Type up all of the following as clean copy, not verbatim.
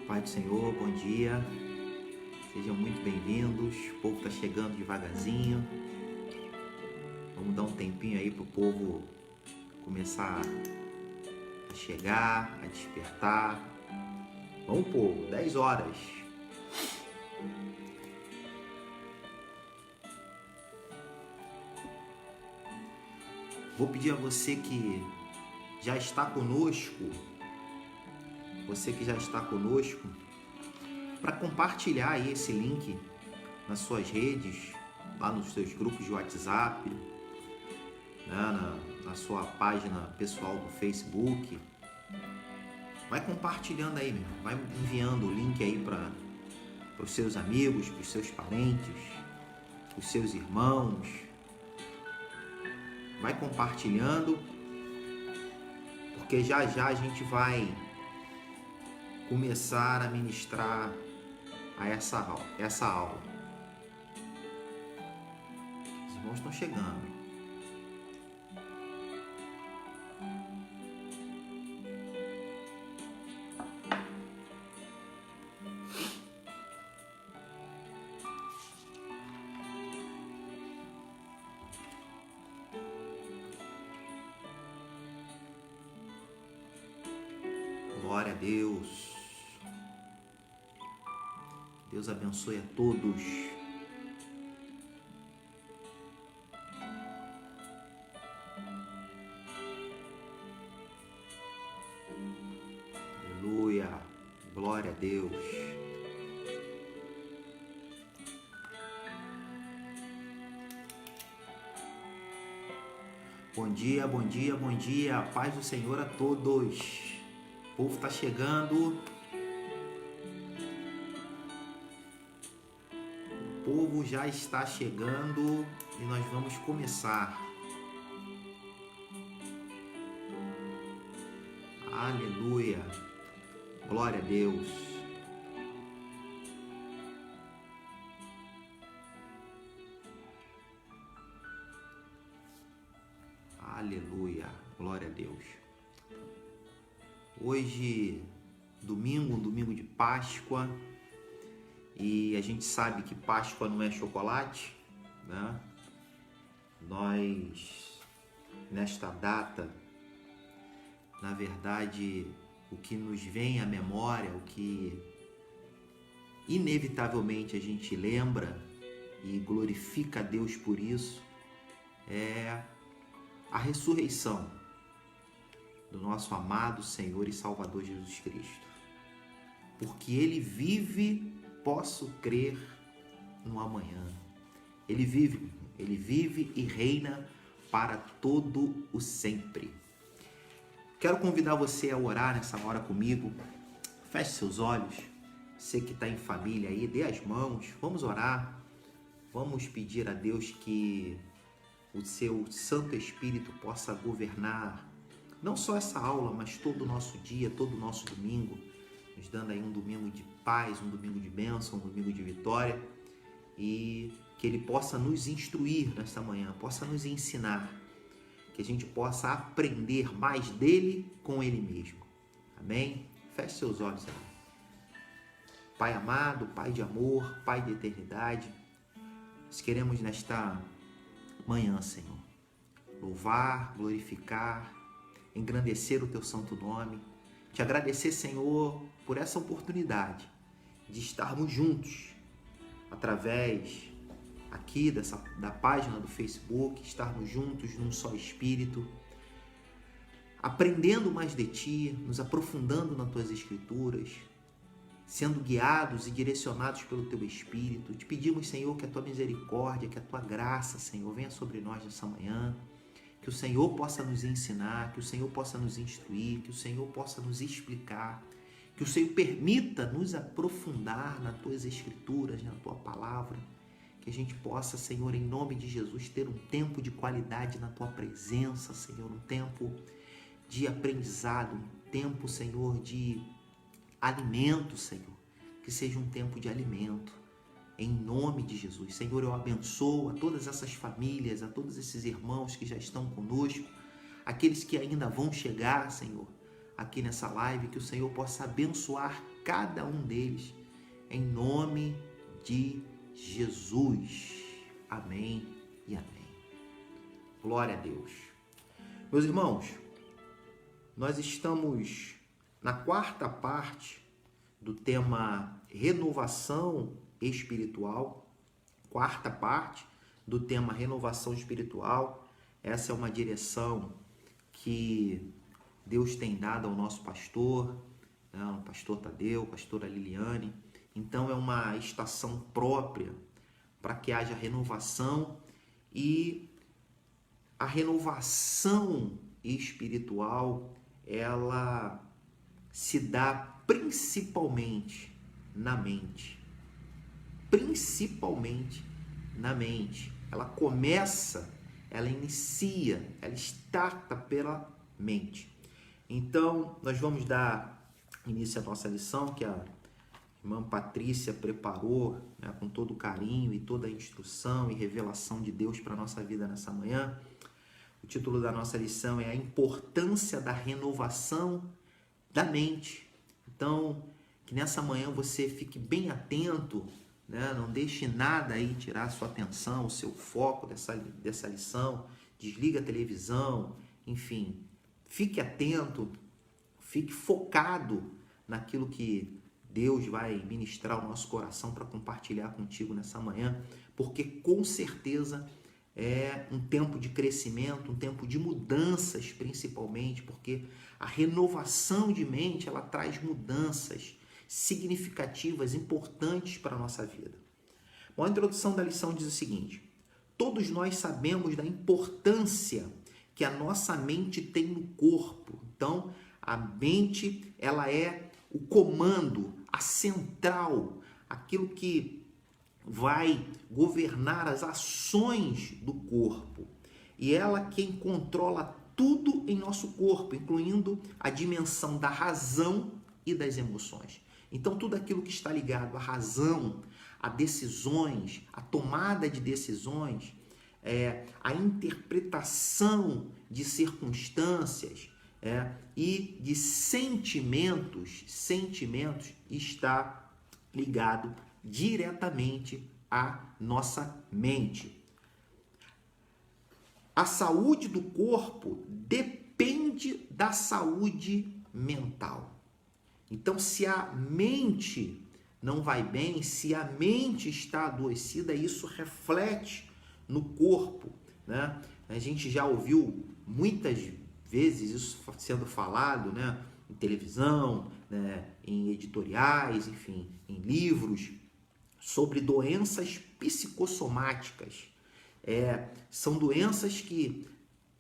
Pai do Senhor, bom dia, sejam muito bem-vindos. O povo está chegando devagarzinho. Vamos dar um tempinho aí para o povo começar a chegar, a despertar. Vamos, povo, 10 horas. Vou pedir a você que já está conosco, para compartilhar aí esse link nas suas redes, lá nos seus grupos de WhatsApp, né, na sua página pessoal do Facebook. Vai compartilhando aí, vai enviando o link aí para os seus amigos, para os seus parentes, para os seus irmãos. Vai compartilhando, porque já a gente vai começar a ministrar a essa aula. Os irmãos estão chegando. Glória a Deus. Deus abençoe a todos. Aleluia. Glória a Deus. Bom dia, bom dia, bom dia. Paz do Senhor a todos. O povo está chegando. O povo já está chegando e nós vamos começar. Aleluia. Glória a Deus. Aleluia. Glória a Deus. Hoje, domingo de Páscoa, e a gente sabe que Páscoa não é chocolate, né? Nós, nesta data, na verdade, o que nos vem à memória, o que inevitavelmente a gente lembra e glorifica a Deus por isso, é a ressurreição do nosso amado Senhor e Salvador Jesus Cristo. Porque Ele vive, posso crer no amanhã. Ele vive e reina para todo o sempre. Quero convidar você a orar nessa hora comigo. Feche seus olhos. Você que está em família aí, dê as mãos. Vamos orar. Vamos pedir a Deus que o seu Santo Espírito possa governar não só essa aula, mas todo o nosso dia, todo o nosso domingo, nos dando aí um domingo de paz, um domingo de bênção, um domingo de vitória, e que Ele possa nos instruir nesta manhã, possa nos ensinar, que a gente possa aprender mais dEle com Ele mesmo. Amém? Feche seus olhos aí. Pai amado, Pai de amor, Pai de eternidade, nós queremos nesta manhã, Senhor, louvar, glorificar, engrandecer o Teu santo nome, te agradecer, Senhor, por essa oportunidade de estarmos juntos, através aqui da página do Facebook, estarmos juntos num só espírito, aprendendo mais de Ti, nos aprofundando nas Tuas Escrituras, sendo guiados e direcionados pelo Teu Espírito. Te pedimos, Senhor, que a Tua misericórdia, que a Tua graça, Senhor, venha sobre nós nessa manhã, que o Senhor possa nos ensinar, que o Senhor possa nos instruir, que o Senhor possa nos explicar, que o Senhor permita nos aprofundar nas Tuas Escrituras, na Tua Palavra, que a gente possa, Senhor, em nome de Jesus, ter um tempo de qualidade na Tua presença, Senhor, um tempo de aprendizado, um tempo, Senhor, de alimento, Senhor, que seja um tempo de alimento, em nome de Jesus. Senhor, eu abençoo a todas essas famílias, a todos esses irmãos que já estão conosco, aqueles que ainda vão chegar, Senhor, aqui nessa live, que o Senhor possa abençoar cada um deles, em nome de Jesus. Amém e amém. Glória a Deus. Meus irmãos, nós estamos na quarta parte do tema renovação espiritual. Quarta parte do tema renovação espiritual. Essa é uma direção que Deus tem dado ao nosso pastor, né, o pastor Tadeu, pastora Liliane. Então é uma estação própria para que haja renovação, e a renovação espiritual, ela se dá principalmente na mente. Principalmente na mente. Ela começa, ela inicia, ela starta pela mente. Então, nós vamos dar início à nossa lição, que a irmã Patrícia preparou, né, com todo o carinho e toda a instrução e revelação de Deus para a nossa vida nessa manhã. O título da nossa lição é a importância da renovação da mente. Então, que nessa manhã você fique bem atento, né? Não deixe nada aí tirar a sua atenção, o seu foco dessa lição. Desliga a televisão, enfim, fique atento, fique focado naquilo que Deus vai ministrar ao nosso coração para compartilhar contigo nessa manhã, porque com certeza é um tempo de crescimento, um tempo de mudanças, principalmente, porque a renovação de mente, ela traz mudanças significativas, importantes para a nossa vida. Bom, a introdução da lição diz o seguinte: todos nós sabemos da importância que a nossa mente tem no corpo. Então, a mente, ela é o comando, a central, aquilo que vai governar as ações do corpo. E ela quem controla tudo em nosso corpo, incluindo a dimensão da razão e das emoções. Então, tudo aquilo que está ligado à razão, a decisões, a tomada de decisões, a interpretação de circunstâncias e de sentimentos está ligado diretamente à nossa mente. A saúde do corpo depende da saúde mental. Então, se a mente não vai bem, se a mente está adoecida, isso reflete no corpo, né? A gente já ouviu muitas vezes isso sendo falado, né? Em televisão, né? Em editoriais, enfim, em livros, sobre doenças psicossomáticas. São doenças que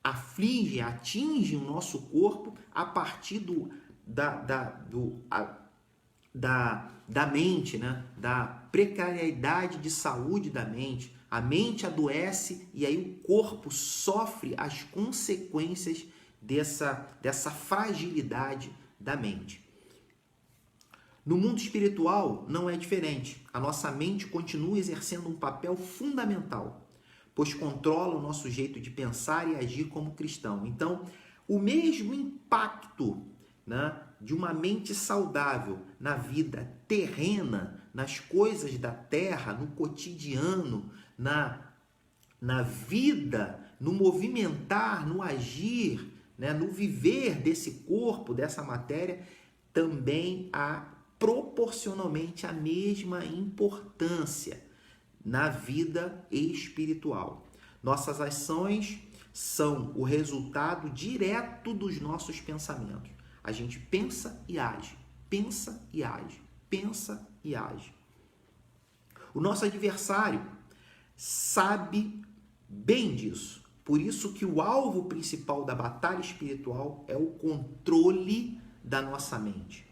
afligem, atingem o nosso corpo a partir da mente, né? Da precariedade de saúde da mente. A mente adoece e aí o corpo sofre as consequências dessa fragilidade da mente. No mundo espiritual não é diferente. A nossa mente continua exercendo um papel fundamental, pois controla o nosso jeito de pensar e agir como cristão. Então, o mesmo impacto, né, de uma mente saudável na vida terrena, nas coisas da terra, no cotidiano, na vida, no movimentar, no agir, né, no viver desse corpo, dessa matéria, também há proporcionalmente a mesma importância na vida espiritual. Nossas ações são o resultado direto dos nossos pensamentos. A gente pensa e age, pensa e age, pensa e age. O nosso adversário sabe bem disso. Por isso que o alvo principal da batalha espiritual é o controle da nossa mente.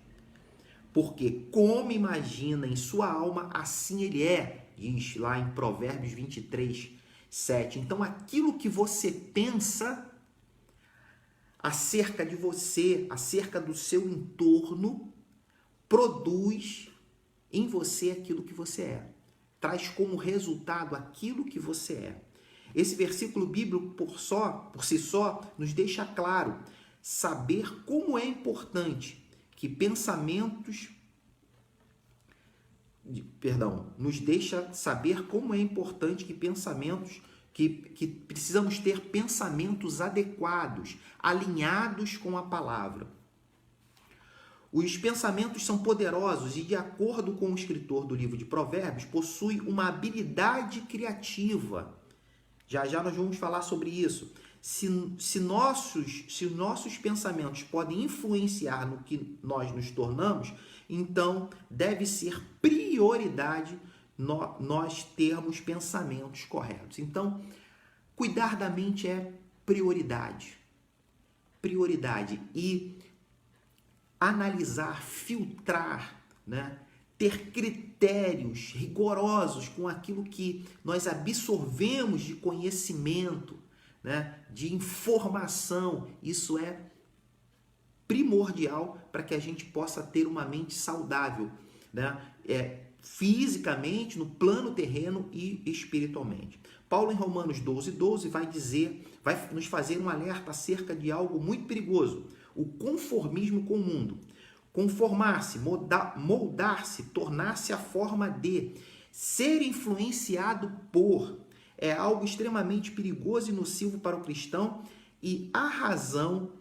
Porque como imagina em sua alma, assim ele é, diz lá em Provérbios 23, 7. Então aquilo que você pensa acerca de você, acerca do seu entorno, produz em você aquilo que você é. Traz como resultado aquilo que você é. Esse versículo bíblico por si só nos deixa claro saber como é importante que pensamentos nos deixa saber como é importante que precisamos ter pensamentos adequados, alinhados com a palavra. Os pensamentos são poderosos e, de acordo com o escritor do livro de Provérbios, possui uma habilidade criativa. Já nós vamos falar sobre isso. Se nossos pensamentos podem influenciar no que nós nos tornamos, então deve ser prioridade nós termos pensamentos corretos. Então, cuidar da mente é prioridade. Prioridade. E analisar, filtrar, né? Ter critérios rigorosos com aquilo que nós absorvemos de conhecimento, né? De informação. Isso é primordial para que a gente possa ter uma mente saudável, né? Fisicamente, no plano terreno e espiritualmente. Paulo, em Romanos 12:12, vai nos fazer um alerta acerca de algo muito perigoso: o conformismo com o mundo. Conformar-se, moldar-se, tornar-se a forma de, ser influenciado por, é algo extremamente perigoso e nocivo para o cristão, e a razão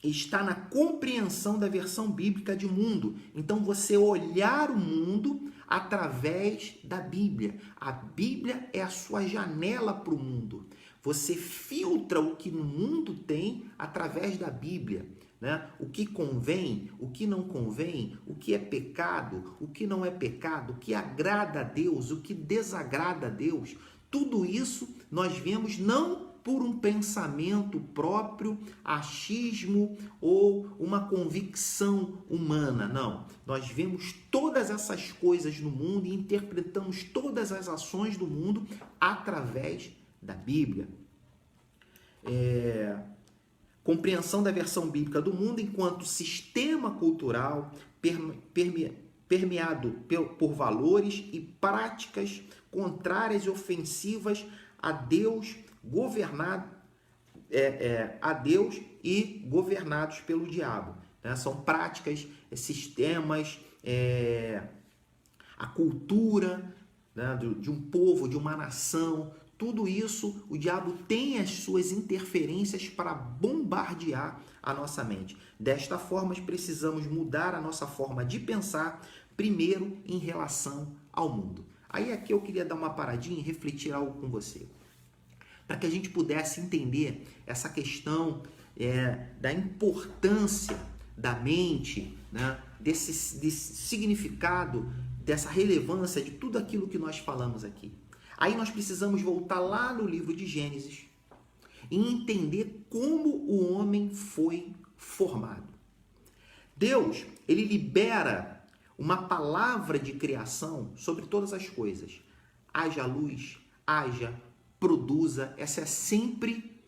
está na compreensão da versão bíblica de mundo. Então, você olhar o mundo através da Bíblia. A Bíblia é a sua janela para o mundo. Você filtra o que no mundo tem através da Bíblia, né? O que convém, o que não convém, o que é pecado, o que não é pecado, o que agrada a Deus, o que desagrada a Deus. Tudo isso nós vemos não por um pensamento próprio, achismo ou uma convicção humana, não. Nós vemos todas essas coisas no mundo e interpretamos todas as ações do mundo através da Bíblia. Compreensão da versão bíblica do mundo enquanto sistema cultural permeado por valores e práticas contrárias e ofensivas a Deus, a Deus e governados pelo diabo, né? São práticas, sistemas, a cultura, né, de um povo, de uma nação. Tudo isso, o diabo tem as suas interferências para bombardear a nossa mente. Desta forma, precisamos mudar a nossa forma de pensar, primeiro em relação ao mundo. Aí aqui eu queria dar uma paradinha e refletir algo com você, para que a gente pudesse entender essa questão da importância da mente, né, desse significado, dessa relevância de tudo aquilo que nós falamos aqui. Aí nós precisamos voltar lá no livro de Gênesis e entender como o homem foi formado. Deus, ele libera uma palavra de criação sobre todas as coisas. Haja luz, haja, produza. Essa é sempre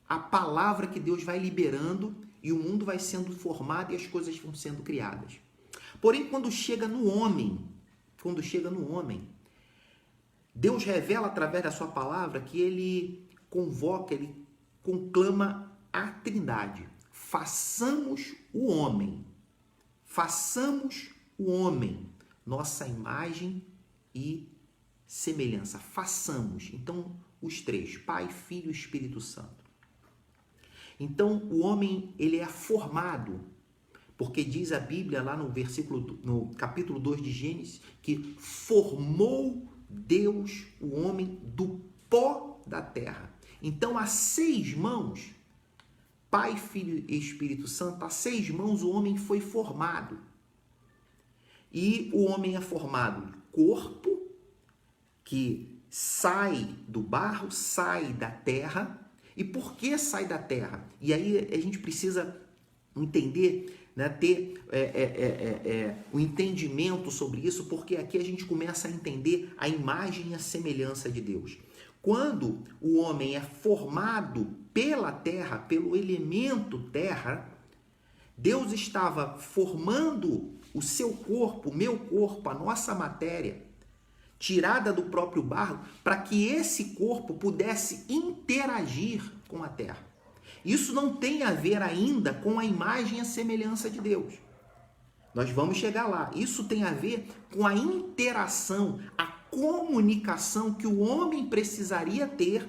a palavra que Deus vai liberando e o mundo vai sendo formado e as coisas vão sendo criadas. Porém, quando chega no homem, Deus revela através da sua palavra que ele convoca, ele conclama a Trindade. Façamos o homem, nossa imagem e semelhança. Façamos. Então, os três, Pai, Filho e Espírito Santo. Então, o homem, ele é formado, porque diz a Bíblia lá no capítulo 2 de Gênesis, que formou Deus o homem do pó da terra. Então, a 6 mãos, Pai, Filho e Espírito Santo, a 6 mãos o homem foi formado. E o homem é formado corpo, que sai do barro, sai da terra. E por que sai da terra? E aí a gente precisa entender, né, ter o entendimento sobre isso, porque aqui a gente começa a entender a imagem e a semelhança de Deus. Quando o homem é formado pela terra, pelo elemento terra, Deus estava formando o seu corpo, o meu corpo, a nossa matéria, tirada do próprio barro, para que esse corpo pudesse interagir com a terra. Isso não tem a ver ainda com a imagem e a semelhança de Deus. Nós vamos chegar lá. Isso tem a ver com a interação, a comunicação que o homem precisaria ter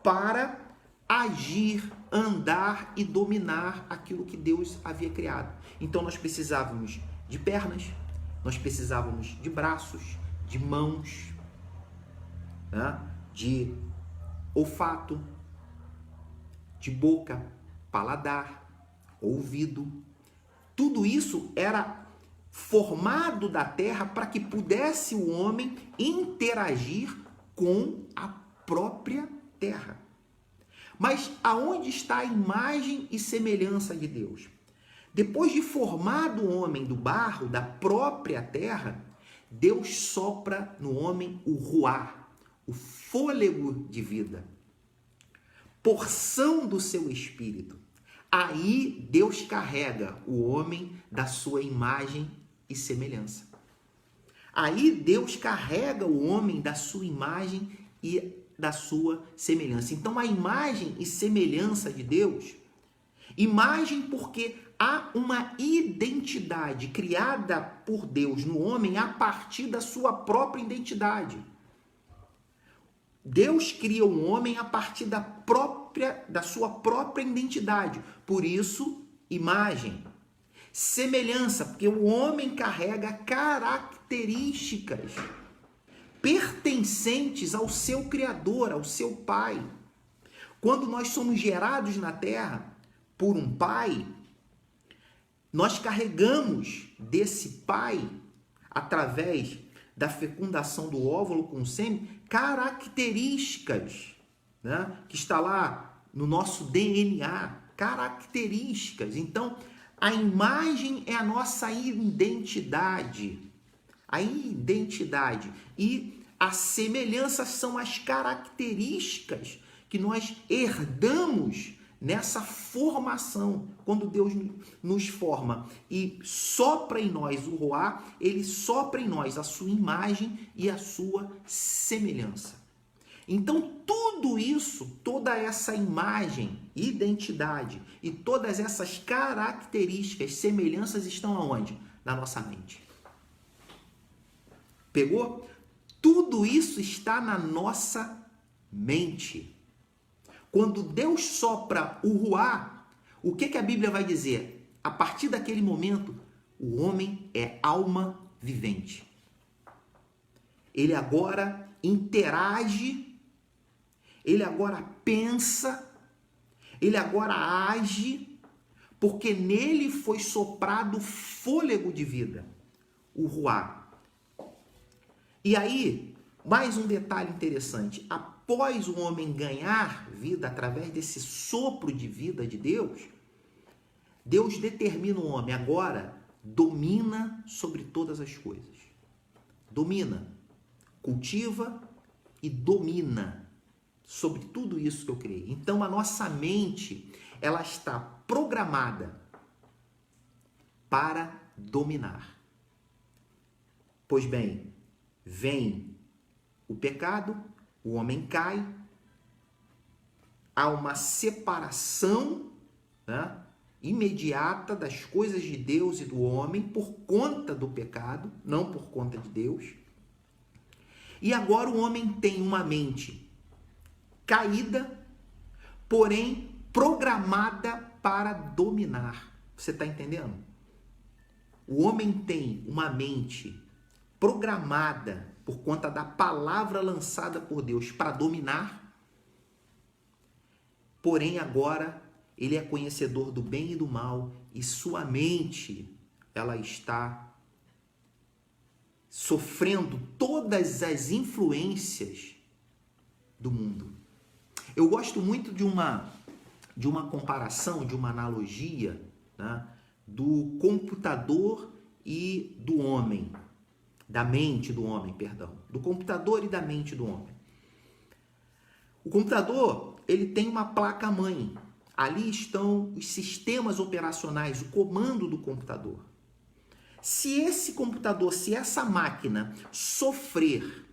para agir, andar e dominar aquilo que Deus havia criado. Então nós precisávamos de pernas, nós precisávamos de braços, de mãos, né? De olfato, de boca, paladar, ouvido. Tudo isso era formado da terra para que pudesse o homem interagir com a própria terra. Mas aonde está a imagem e semelhança de Deus? Depois de formado o homem do barro, da própria terra, Deus sopra no homem o ruá, o fôlego de vida, porção do seu espírito. Aí Deus carrega o homem da sua imagem e semelhança. Aí Deus carrega o homem da sua imagem e da sua semelhança. Então a imagem e semelhança de Deus, imagem porque há uma identidade criada por Deus no homem a partir da sua própria identidade. Deus cria o homem a partir da sua própria identidade. Por isso, imagem. Semelhança, porque o homem carrega características pertencentes ao seu Criador, ao seu Pai. Quando nós somos gerados na terra por um Pai, nós carregamos desse Pai, através da fecundação do óvulo com o sêmen, características, né? Que está lá no nosso DNA, características. Então, a imagem é a nossa identidade. A identidade e a semelhança são as características que nós herdamos nessa formação. Quando Deus nos forma e sopra em nós o ruá, ele sopra em nós a sua imagem e a sua semelhança. Então, tudo isso, toda essa imagem, identidade e todas essas características, semelhanças estão aonde? Na nossa mente. Pegou? Tudo isso está na nossa mente. Quando Deus sopra o ruá, o que a Bíblia vai dizer? A partir daquele momento, o homem é alma vivente. Ele agora interage, ele agora pensa, ele agora age, porque nele foi soprado fôlego de vida, o ruá. E aí, mais um detalhe interessante. Após o homem ganhar vida através desse sopro de vida de Deus, Deus determina o homem agora, domina sobre todas as coisas. Domina, cultiva e domina sobre tudo isso que eu criei. Então a nossa mente, ela está programada para dominar. Pois bem, vem o pecado, o homem cai, há uma separação, né, imediata das coisas de Deus e do homem por conta do pecado, não por conta de Deus. E agora o homem tem uma mente caída, porém programada para dominar. Você está entendendo? O homem tem uma mente programada por conta da palavra lançada por Deus para dominar, porém agora ele é conhecedor do bem e do mal e sua mente, ela está sofrendo todas as influências do mundo. Eu gosto muito de uma comparação, de uma analogia, né, do computador e do homem. Da mente do homem, perdão. Do computador e da mente do homem. O computador, ele tem uma placa-mãe. Ali estão os sistemas operacionais, o comando do computador. Se esse computador, se essa máquina sofrer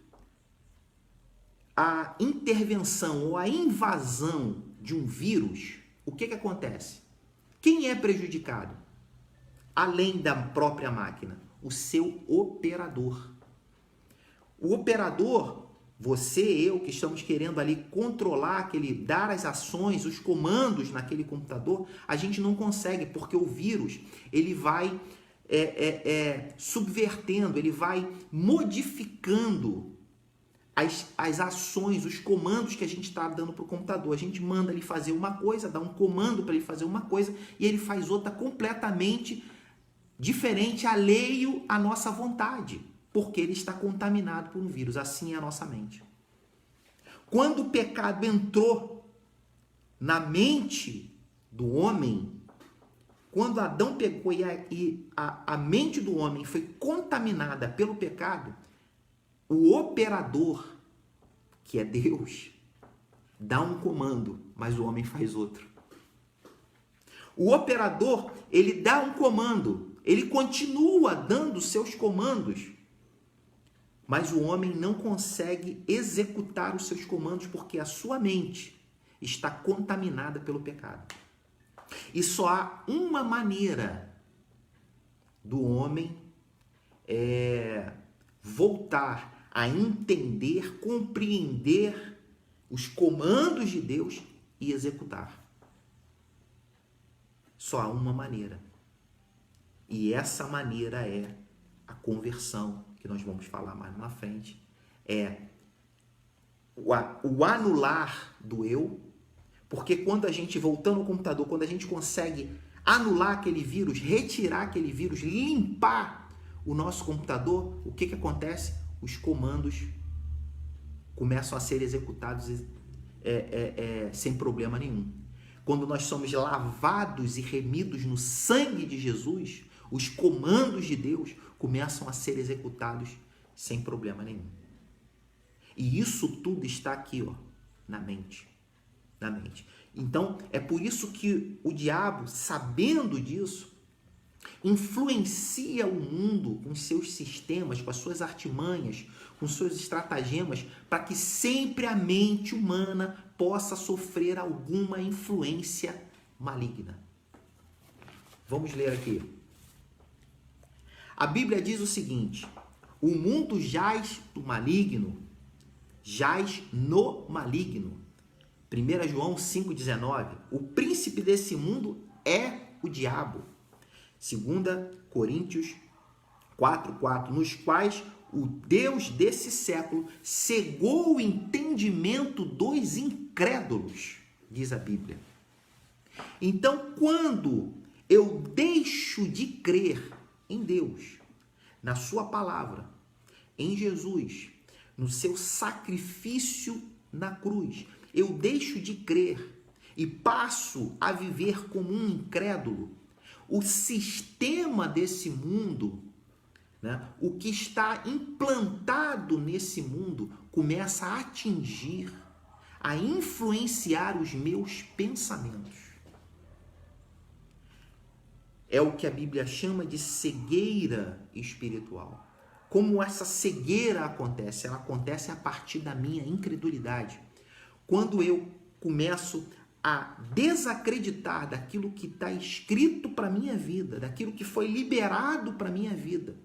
a intervenção ou a invasão de um vírus, o que acontece? Quem é prejudicado? além da própria máquina? O seu operador. O operador, você, eu, que estamos querendo ali controlar, dar as ações, os comandos naquele computador, a gente não consegue, porque o vírus, ele vai subvertendo, ele vai modificando as ações, os comandos que a gente está dando para o computador. A gente manda ele fazer uma coisa, dá um comando para ele fazer uma coisa e ele faz outra completamente diferente, alheio à nossa vontade, porque ele está contaminado por um vírus. Assim é a nossa mente. Quando o pecado entrou na mente do homem, quando Adão pecou e a mente do homem foi contaminada pelo pecado, o operador, que é Deus, dá um comando, mas o homem faz outro. O operador, ele dá um comando, ele continua dando seus comandos, mas o homem não consegue executar os seus comandos porque a sua mente está contaminada pelo pecado. E só há uma maneira do homem voltar a entender, compreender os comandos de Deus e executar. Só há uma maneira. E essa maneira é a conversão, que nós vamos falar mais na frente. É o anular do eu, porque quando a gente, voltando ao computador, quando a gente consegue anular aquele vírus, retirar aquele vírus, limpar o nosso computador, o que acontece? Os comandos começam a ser executados sem problema nenhum. Quando nós somos lavados e remidos no sangue de Jesus, os comandos de Deus começam a ser executados sem problema nenhum. E isso tudo está aqui, ó, na mente. Na mente. Então, é por isso que o diabo, sabendo disso, influencia o mundo com seus sistemas, com as suas artimanhas, com seus estratagemas, para que sempre a mente humana possa sofrer alguma influência maligna. Vamos ler aqui. A Bíblia diz o seguinte: o mundo jaz no maligno. 1 João 5,19. O príncipe desse mundo é o diabo. 2 Coríntios 4,4. Nos quais o Deus desse século cegou o entendimento dos incrédulos, diz a Bíblia. Então, quando eu deixo de crer em Deus, na sua palavra, em Jesus, no seu sacrifício na cruz, eu deixo de crer e passo a viver como um incrédulo, o sistema desse mundo, né, o que está implantado nesse mundo, começa a atingir, a influenciar os meus pensamentos. É o que a Bíblia chama de cegueira espiritual. Como essa cegueira acontece? Ela acontece a partir da minha incredulidade. Quando eu começo a desacreditar daquilo que está escrito para a minha vida, daquilo que foi liberado para a minha vida,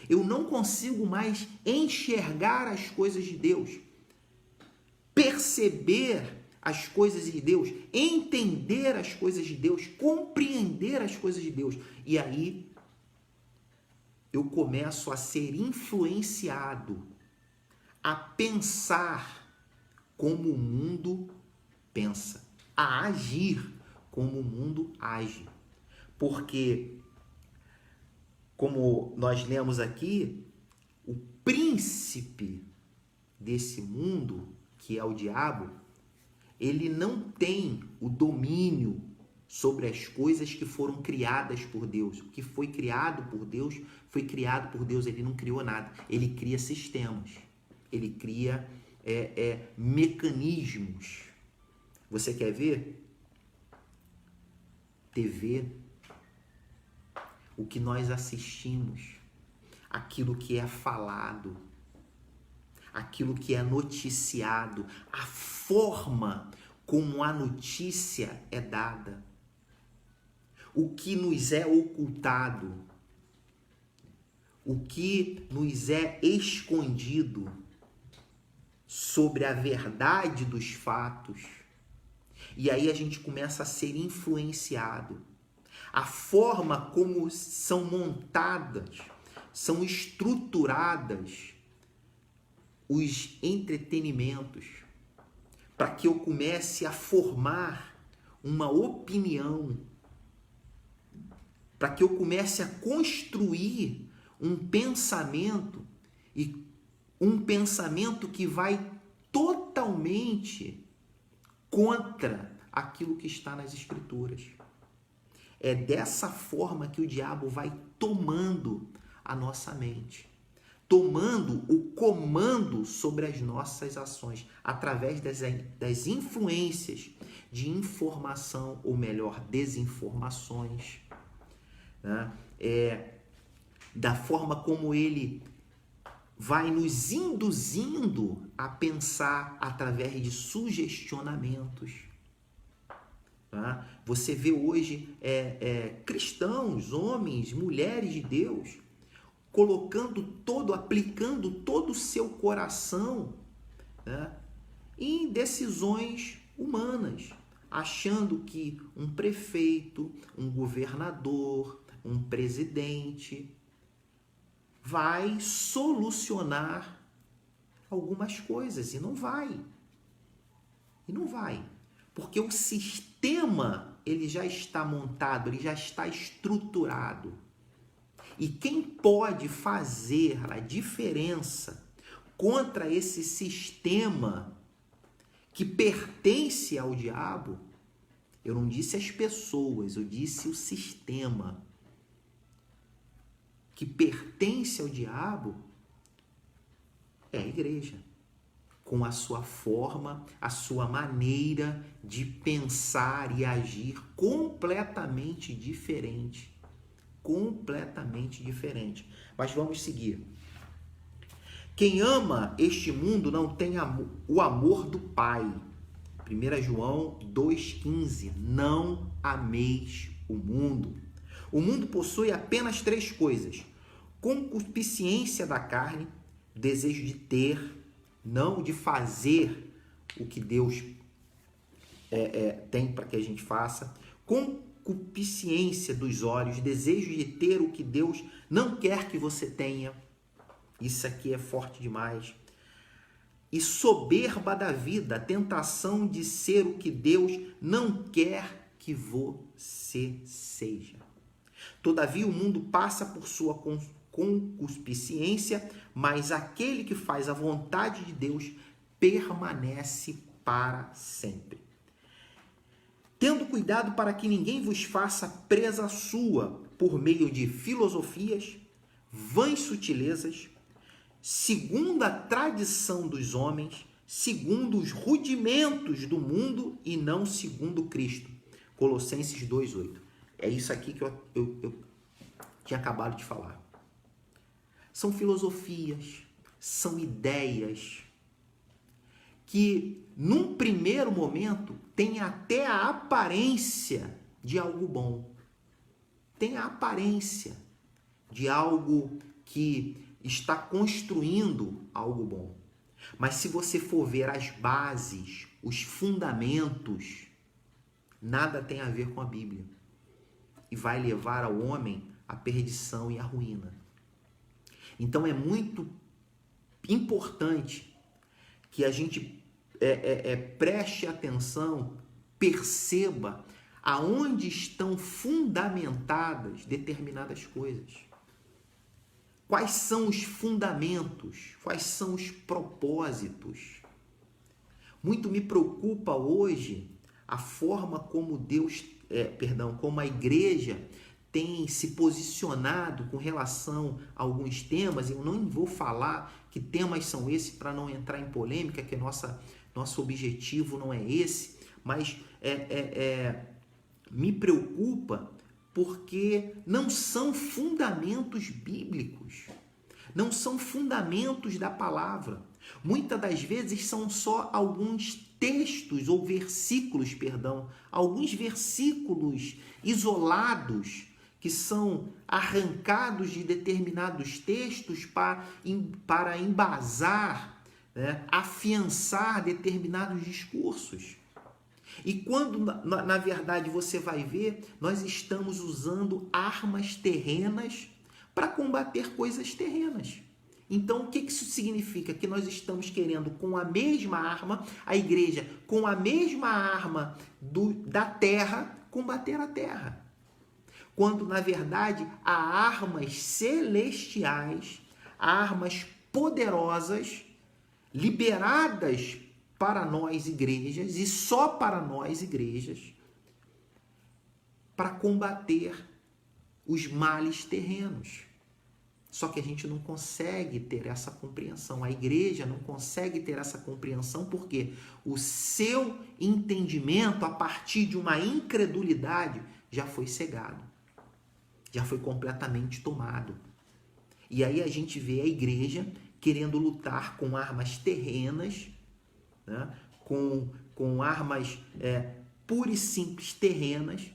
eu não consigo mais enxergar as coisas de Deus, perceber as coisas de Deus, entender as coisas de Deus, compreender as coisas de Deus. E aí eu começo a ser influenciado a pensar como o mundo pensa, a agir como o mundo age. Porque, como nós lemos aqui, o príncipe desse mundo, que é o diabo, ele não tem o domínio sobre as coisas que foram criadas por Deus. O que foi criado por Deus, foi criado por Deus. Ele não criou nada. Ele cria sistemas. Ele cria mecanismos. Você quer ver? TV. O que nós assistimos. Aquilo que é falado. Aquilo que é noticiado. A forma como a notícia é dada. o que nos é ocultado, o que nos é escondido sobre a verdade dos fatos. E aí a gente começa a ser influenciado. A forma como são montadas, são estruturadas os entretenimentos, para que eu comece a formar uma opinião, para que eu comece a construir um pensamento, e um pensamento que vai totalmente contra aquilo que está nas Escrituras. É dessa forma que o diabo vai tomando a nossa mente, tomando o comando sobre as nossas ações, através das influências de informação, ou melhor, desinformações, né? Da forma como ele vai nos induzindo a pensar através de sugestionamentos. Tá? Você vê hoje cristãos, homens, mulheres de Deus, aplicando todo o seu coração, né, em decisões humanas, achando que um prefeito, um governador, um presidente vai solucionar algumas coisas, e não vai. E não vai. Porque o sistema, ele já está montado, ele já está estruturado. E quem pode fazer a diferença contra esse sistema que pertence ao diabo, eu não disse as pessoas, eu disse o sistema que pertence ao diabo, é a igreja, com a sua forma, a sua maneira de pensar e agir completamente diferente. Completamente diferente. Mas vamos seguir. Quem ama este mundo não tem o amor do Pai. 1 João 2,15. Não ameis o mundo. O mundo possui apenas 3 coisas: concupiscência da carne, desejo de ter, não de fazer o que Deus tem para que a gente faça, concupiscência dos olhos, desejo de ter o que Deus não quer que você tenha. Isso aqui é forte demais. E soberba da vida, a tentação de ser o que Deus não quer que você seja. Todavia, o mundo passa por sua concupiscência, mas aquele que faz a vontade de Deus permanece para sempre. Tendo cuidado para que ninguém vos faça presa sua por meio de filosofias, vãs sutilezas, segundo a tradição dos homens, segundo os rudimentos do mundo e não segundo Cristo. Colossenses 2,8. É isso aqui que eu tinha acabado de falar. São filosofias, são ideias que, num primeiro momento, tem até a aparência de algo bom. Tem a aparência de algo que está construindo algo bom. Mas se você for ver as bases, os fundamentos, nada tem a ver com a Bíblia. E vai levar ao homem à perdição e à ruína. Então é muito importante que a gente preste atenção, perceba aonde estão fundamentadas determinadas coisas. Quais são os fundamentos? Quais são os propósitos? Muito me preocupa hoje a forma como como a igreja tem se posicionado com relação a alguns temas. Eu não vou falar que temas são esses para não entrar em polêmica, que nosso objetivo não é esse, mas me preocupa porque não são fundamentos bíblicos, não são fundamentos da palavra. Muitas das vezes são só alguns textos ou versículos, alguns versículos isolados que são arrancados de determinados textos para embasar, né, afiançar determinados discursos. E quando, na verdade, você vai ver, nós estamos usando armas terrenas para combater coisas terrenas. Então, o que isso significa? Que nós estamos querendo, com a mesma arma, a igreja, com a mesma arma da terra, combater a terra. Quando, na verdade, há armas celestiais, armas poderosas, liberadas para nós, igrejas, e só para nós, igrejas, para combater os males terrenos. Só que a gente não consegue ter essa compreensão. A igreja não consegue ter essa compreensão porque o seu entendimento, a partir de uma incredulidade, já foi cegado. Já foi completamente tomado. E aí a gente vê a igreja querendo lutar com armas terrenas, né? com armas puras e simples terrenas.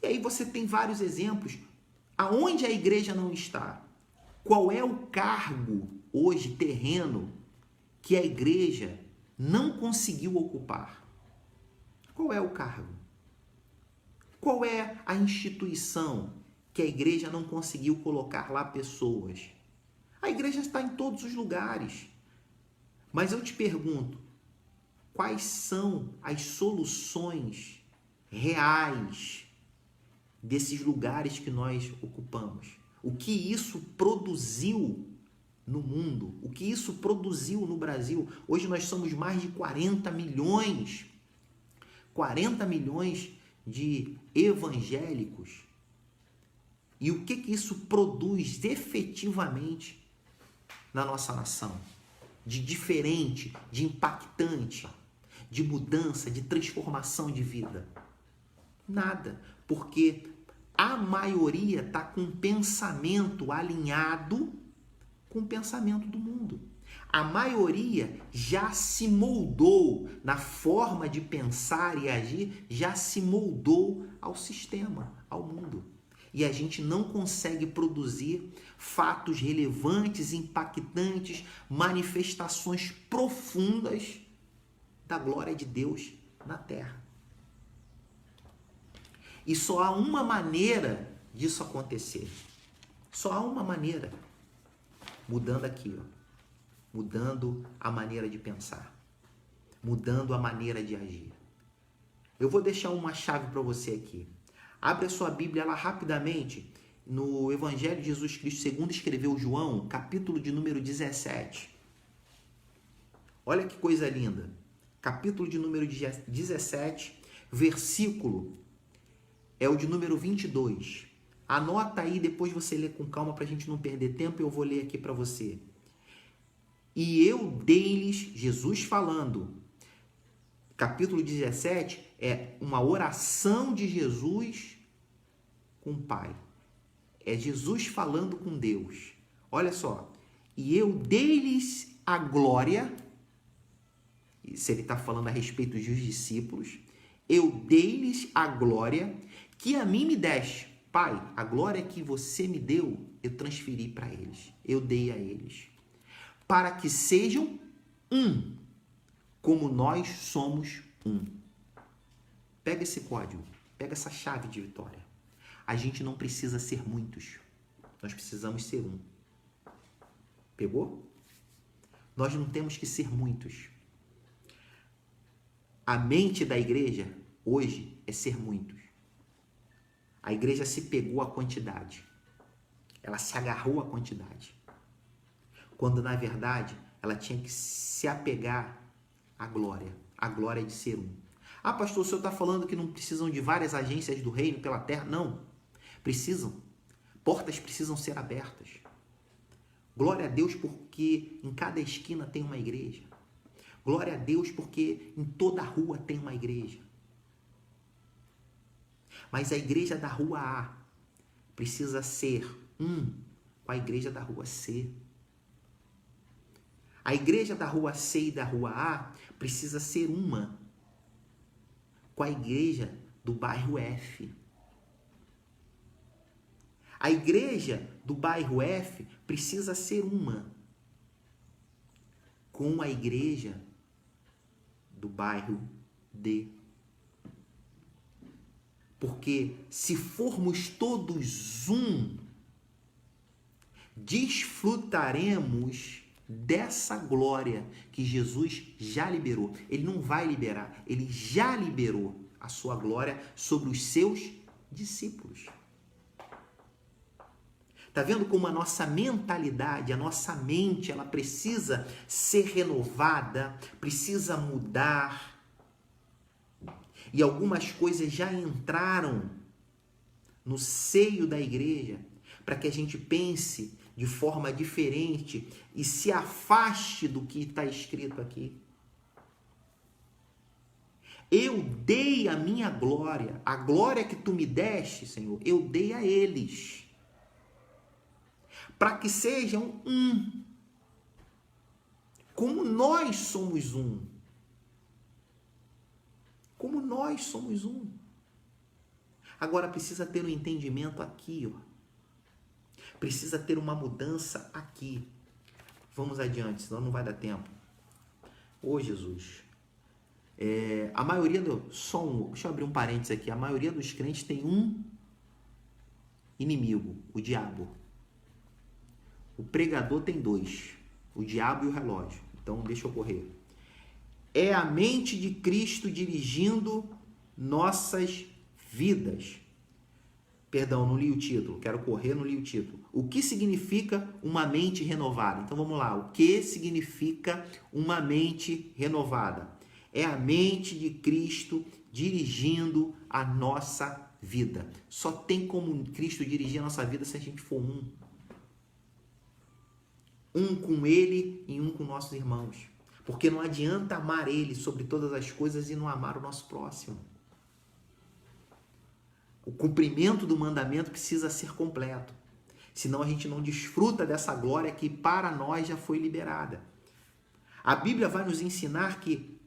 E aí você tem vários exemplos. Aonde a igreja não está? Qual é o cargo hoje terreno que a igreja não conseguiu ocupar? Qual é o cargo? Qual é a instituição que a igreja não conseguiu colocar lá pessoas? A igreja está em todos os lugares. Mas eu te pergunto, quais são as soluções reais desses lugares que nós ocupamos? O que isso produziu no mundo? O que isso produziu no Brasil? Hoje nós somos mais de 40 milhões de evangélicos. E o que isso produz efetivamente na nossa nação? De diferente, de impactante, de mudança, de transformação de vida? Nada, porque a maioria está com um pensamento alinhado com o pensamento do mundo. A maioria já se moldou na forma de pensar e agir, já se moldou ao sistema, ao mundo. E a gente não consegue produzir fatos relevantes, impactantes, manifestações profundas da glória de Deus na Terra. E só há uma maneira disso acontecer. Só há uma maneira. Mudando aqui, ó. Mudando a maneira de pensar. Mudando a maneira de agir. Eu vou deixar uma chave para você aqui. Abre a sua Bíblia lá rapidamente no Evangelho de Jesus Cristo, segundo escreveu João, capítulo de número 17. Olha que coisa linda. Capítulo de número 17, versículo é o de número 22. Anota aí, depois você lê com calma para a gente não perder tempo, eu vou ler aqui para você. E eu dei-lhes, Jesus falando, capítulo 17 é uma oração de Jesus com o Pai. É Jesus falando com Deus. Olha só. E eu dei-lhes a glória, se ele está falando a respeito dos discípulos, eu dei-lhes a glória que a mim me deste. Pai, a glória que você me deu, eu transferi para eles. Eu dei a eles. Para que sejam um, como nós somos um. Pega esse código, pega essa chave de vitória. A gente não precisa ser muitos, nós precisamos ser um. Pegou? Nós não temos que ser muitos. A mente da igreja hoje é ser muitos. A igreja se pegou à quantidade. Ela se agarrou à quantidade. Quando, na verdade, ela tinha que se apegar à glória. A glória de ser um. Ah, pastor, o senhor está falando que não precisam de várias agências do reino pela terra? Não. Precisam. Portas precisam ser abertas. Glória a Deus porque em cada esquina tem uma igreja. Glória a Deus porque em toda rua tem uma igreja. Mas a igreja da rua A precisa ser um com a igreja da rua C. A igreja da rua C e da rua A precisa ser uma com a igreja do bairro F. A igreja do bairro F precisa ser uma com a igreja do bairro D. Porque se formos todos um, desfrutaremos dessa glória que Jesus já liberou. Ele não vai liberar, ele já liberou a sua glória sobre os seus discípulos. Está vendo como a nossa mentalidade, a nossa mente, ela precisa ser renovada, precisa mudar. E algumas coisas já entraram no seio da igreja para que a gente pense de forma diferente e se afaste do que está escrito aqui. Eu dei a minha glória, a glória que tu me deste, Senhor, eu dei a eles, para que sejam um, como nós somos um. Como nós somos um. Agora precisa ter um entendimento aqui, ó. Precisa ter uma mudança aqui. Vamos adiante, senão não vai dar tempo. Ô Jesus, a maioria deixa eu abrir um parênteses aqui, a maioria dos crentes tem um inimigo, o diabo. O pregador tem dois, o diabo e o relógio. Então deixa eu correr. É a mente de Cristo dirigindo nossas vidas. Perdão, não li o título, quero correr, não li o título. O que significa uma mente renovada? Então vamos lá, o que significa uma mente renovada? É a mente de Cristo dirigindo a nossa vida. Só tem como Cristo dirigir a nossa vida se a gente for um. Um com Ele e um com nossos irmãos. Porque não adianta amar Ele sobre todas as coisas e não amar o nosso próximo. O cumprimento do mandamento precisa ser completo. Senão a gente não desfruta dessa glória que para nós já foi liberada. A Bíblia vai nos ensinar que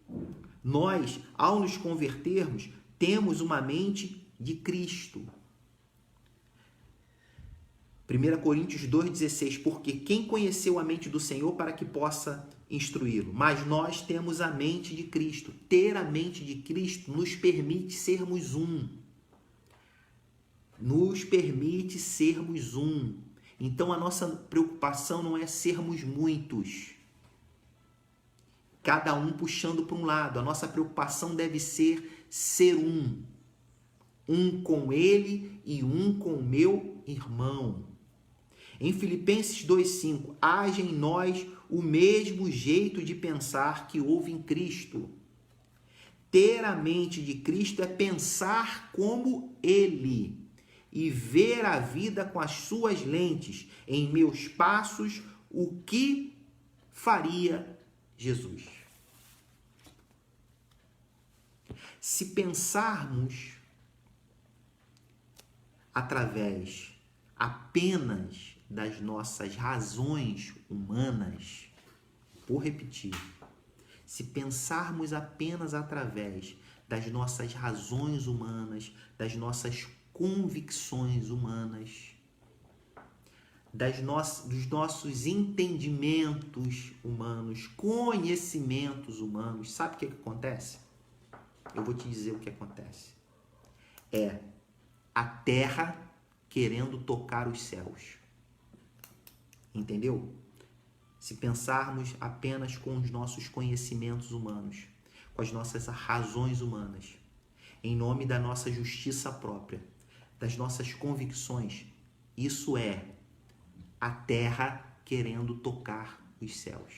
nós, ao nos convertermos, temos uma mente de Cristo. 1 Coríntios 2,16, porque quem conheceu a mente do Senhor para que possa instruí-lo? Mas nós temos a mente de Cristo. Ter a mente de Cristo nos permite sermos um. Nos permite sermos um. Então a nossa preocupação não é sermos muitos, cada um puxando para um lado. A nossa preocupação deve ser um. Um com ele e um com o meu irmão. Em Filipenses 2,5, haja em nós o mesmo jeito de pensar que houve em Cristo. Ter a mente de Cristo é pensar como Ele e ver a vida com as suas lentes. Em meus passos, o que faria Jesus? Se pensarmos através apenas das nossas razões humanas, vou repetir, se pensarmos apenas através das nossas razões humanas, das nossas convicções humanas, dos nossos entendimentos humanos, conhecimentos humanos, sabe o que acontece? Eu vou te dizer o que acontece. É a terra querendo tocar os céus. Entendeu? Se pensarmos apenas com os nossos conhecimentos humanos, com as nossas razões humanas, em nome da nossa justiça própria, das nossas convicções, isso é a terra querendo tocar os céus.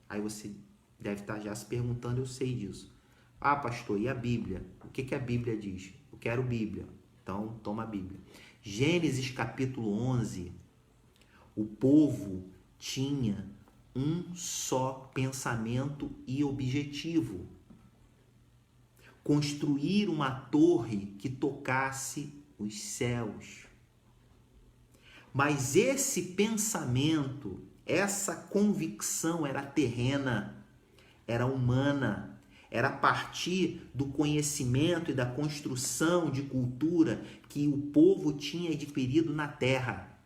Aí você deve estar já se perguntando, eu sei disso. Ah, pastor, e a Bíblia? O que a Bíblia diz? Eu quero Bíblia. Então, toma a Bíblia. Gênesis capítulo 11, o povo tinha um só pensamento e objetivo: construir uma torre que tocasse os céus. Mas esse pensamento essa convicção era terrena, era humana, era a partir do conhecimento e da construção de cultura que o povo tinha adquirido na terra.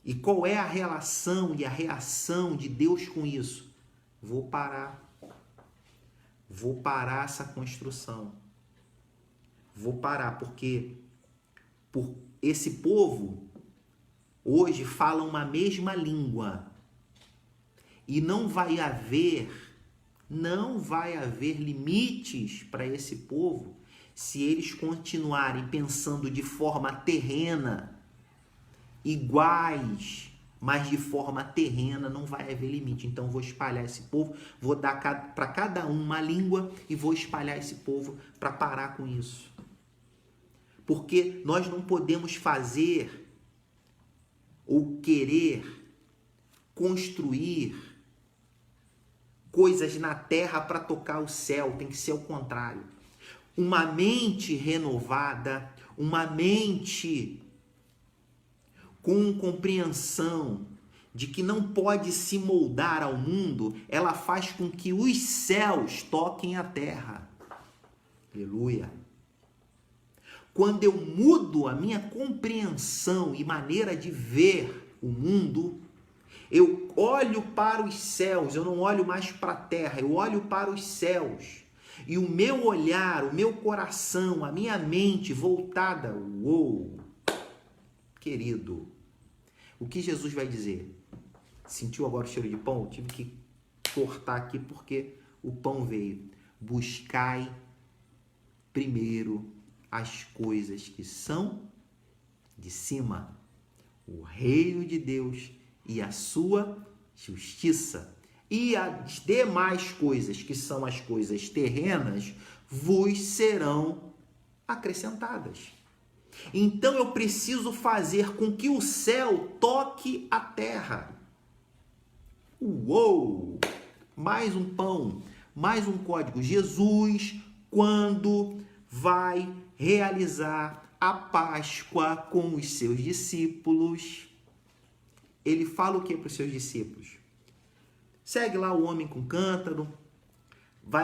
E qual é a relação e a reação de Deus com isso? Vou parar essa construção. Vou parar, porque por esse povo hoje fala uma mesma língua. E não vai haver limites para esse povo se eles continuarem pensando de forma terrena, iguais, mas de forma terrena. Não vai haver limite. Então vou espalhar esse povo, vou dar para cada um uma língua e vou espalhar esse povo para parar com isso. Porque nós não podemos fazer ou querer construir coisas na terra para tocar o céu. Tem que ser o contrário. Uma mente renovada, uma mente com compreensão de que não pode se moldar ao mundo, ela faz com que os céus toquem a terra. Aleluia. Quando eu mudo a minha compreensão e maneira de ver o mundo, eu olho para os céus, eu não olho mais para a terra, eu olho para os céus. E o meu olhar, o meu coração, a minha mente voltada, querido, o que Jesus vai dizer? Sentiu agora o cheiro de pão? Eu tive que cortar aqui porque o pão veio. Buscai primeiro as coisas que são de cima, o reino de Deus e a sua justiça. E as demais coisas, que são as coisas terrenas, vos serão acrescentadas. Então eu preciso fazer com que o céu toque a terra. Uou! Mais um pão, mais um código. Jesus, quando vai realizar a Páscoa com os seus discípulos, ele fala o que para os seus discípulos? Segue lá o homem com cântaro,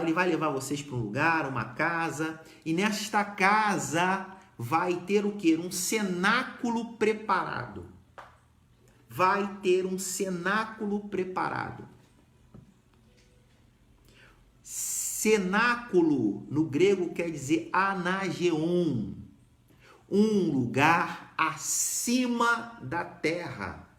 ele vai levar vocês para um lugar, uma casa, e nesta casa vai ter o quê? Um cenáculo preparado. Vai ter um cenáculo preparado. Cenáculo, no grego, quer dizer anageon, um lugar acima da terra.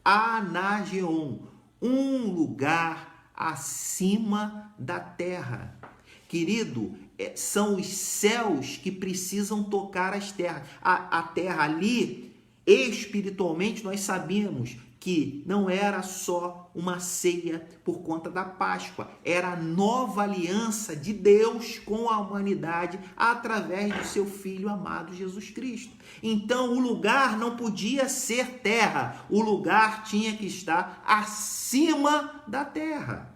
Anageon, um lugar acima da terra. Querido, são os céus que precisam tocar as terras. A terra ali, espiritualmente, nós sabemos que não era só uma ceia por conta da Páscoa, era a nova aliança de Deus com a humanidade através do seu Filho amado Jesus Cristo. Então o lugar não podia ser terra, o lugar tinha que estar acima da terra.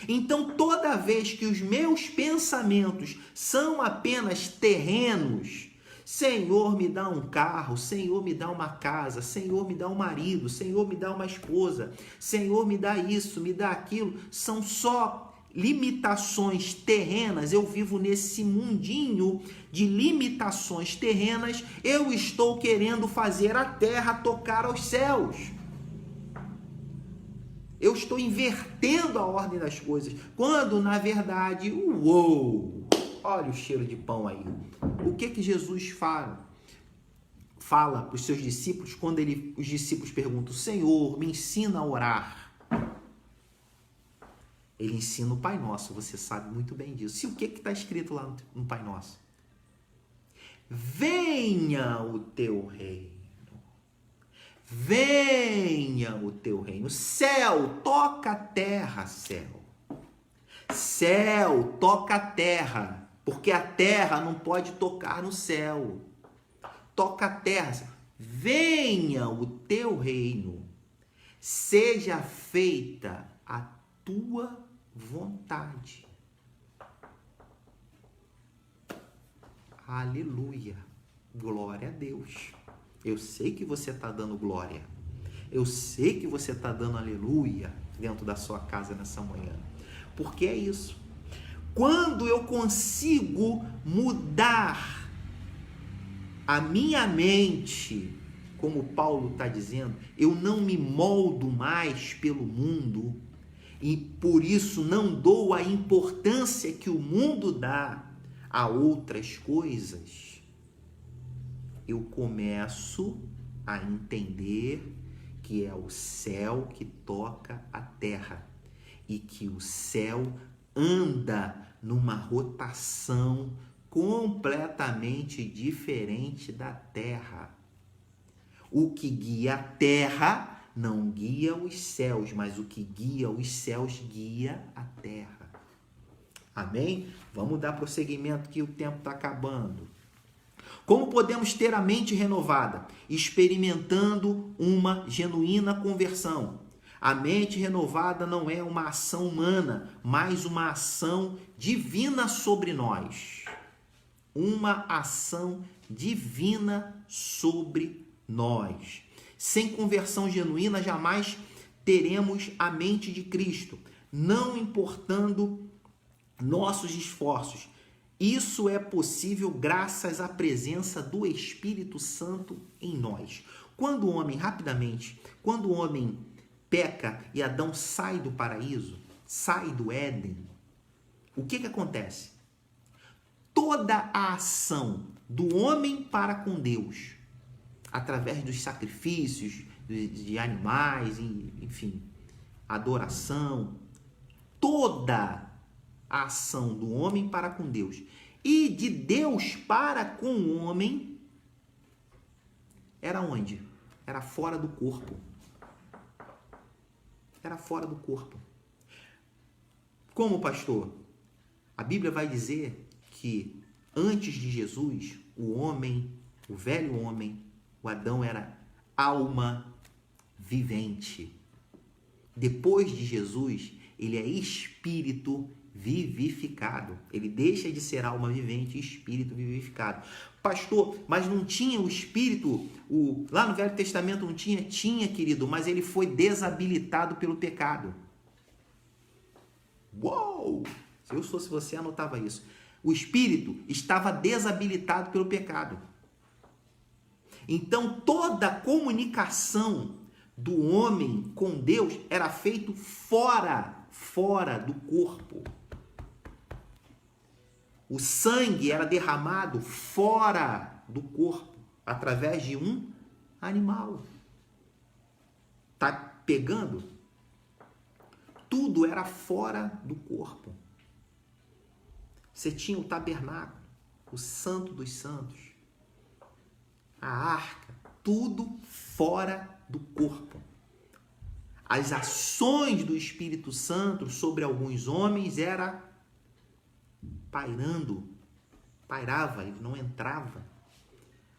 Então toda vez que os meus pensamentos são apenas terrenos, Senhor, me dá um carro, Senhor, me dá uma casa, Senhor, me dá um marido, Senhor, me dá uma esposa, Senhor, me dá isso, me dá aquilo, são só limitações terrenas. Eu vivo nesse mundinho de limitações terrenas, eu estou querendo fazer a terra tocar aos céus. Eu estou invertendo a ordem das coisas, quando na verdade, olha o cheiro de pão aí. O que Jesus fala para os seus discípulos quando os discípulos perguntam: Senhor, me ensina a orar? Ele ensina o Pai Nosso, você sabe muito bem disso. E o que está escrito lá no Pai Nosso? Venha o teu reino. Venha o teu reino. Céu, toca a terra, céu. Céu, toca a terra. Porque a terra não pode tocar no céu. Toca a terra. Venha o teu reino. Seja feita a tua vontade. Aleluia. Glória a Deus. Eu sei que você está dando glória. Eu sei que você está dando aleluia dentro da sua casa nessa manhã. Porque é isso. Quando eu consigo mudar a minha mente, como Paulo está dizendo, eu não me moldo mais pelo mundo e por isso não dou a importância que o mundo dá a outras coisas, eu começo a entender que é o céu que toca a terra e que o céu anda numa rotação completamente diferente da terra. O que guia a terra não guia os céus, mas o que guia os céus guia a terra. Amém? Vamos dar prosseguimento que o tempo está acabando. Como podemos ter a mente renovada? Experimentando uma genuína conversão. A mente renovada não é uma ação humana, mas uma ação divina sobre nós. Uma ação divina sobre nós. Sem conversão genuína, jamais teremos a mente de Cristo, não importando nossos esforços. Isso é possível graças à presença do Espírito Santo em nós. Quando o homem peca e Adão sai do paraíso, sai do Éden, o que acontece? Toda a ação do homem para com Deus, através dos sacrifícios de animais, enfim, adoração, toda a ação do homem para com Deus e de Deus para com o homem era onde? Era fora do corpo. Era fora do corpo. Como, pastor? A Bíblia vai dizer que antes de Jesus, o homem, o velho homem, o Adão era alma vivente. Depois de Jesus, ele é espírito vivificado. Ele deixa de ser alma vivente e espírito vivificado. Pastor, mas não tinha o espírito, lá no Velho Testamento não tinha? Tinha, querido, mas ele foi desabilitado pelo pecado. Uou! Se eu fosse você, anotava isso. O espírito estava desabilitado pelo pecado. Então, toda a comunicação do homem com Deus era feito fora do corpo. O sangue era derramado fora do corpo, através de um animal. Tá pegando? Tudo era fora do corpo. Você tinha o tabernáculo, o santo dos santos, a arca, tudo fora do corpo. As ações do Espírito Santo sobre alguns homens era pairava, ele não entrava.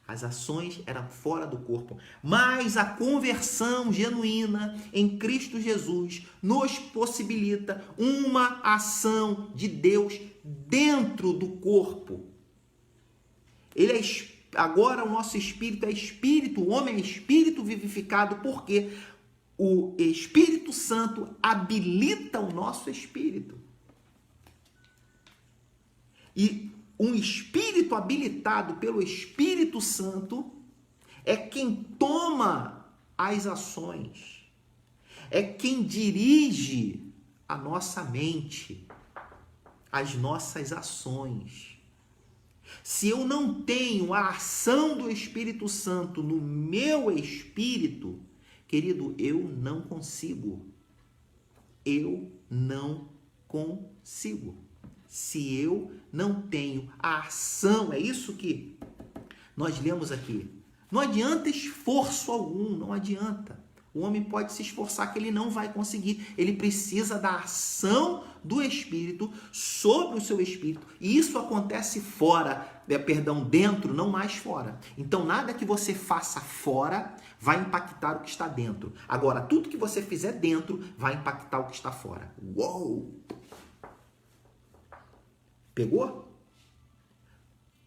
As ações eram fora do corpo. Mas a conversão genuína em Cristo Jesus nos possibilita uma ação de Deus dentro do corpo. Agora o nosso espírito é espírito, o homem é espírito vivificado, porque o Espírito Santo habilita o nosso espírito. E um espírito habilitado pelo Espírito Santo é quem toma as ações, é quem dirige a nossa mente, as nossas ações. Se eu não tenho a ação do Espírito Santo no meu espírito, querido, eu não consigo. Eu não consigo. Se eu não tenho a ação, é isso que nós lemos aqui. Não adianta esforço algum, não adianta. O homem pode se esforçar que ele não vai conseguir. Ele precisa da ação do Espírito sobre o seu espírito. E isso acontece dentro, não mais fora. Então, nada que você faça fora vai impactar o que está dentro. Agora, tudo que você fizer dentro vai impactar o que está fora. Uou! Pegou?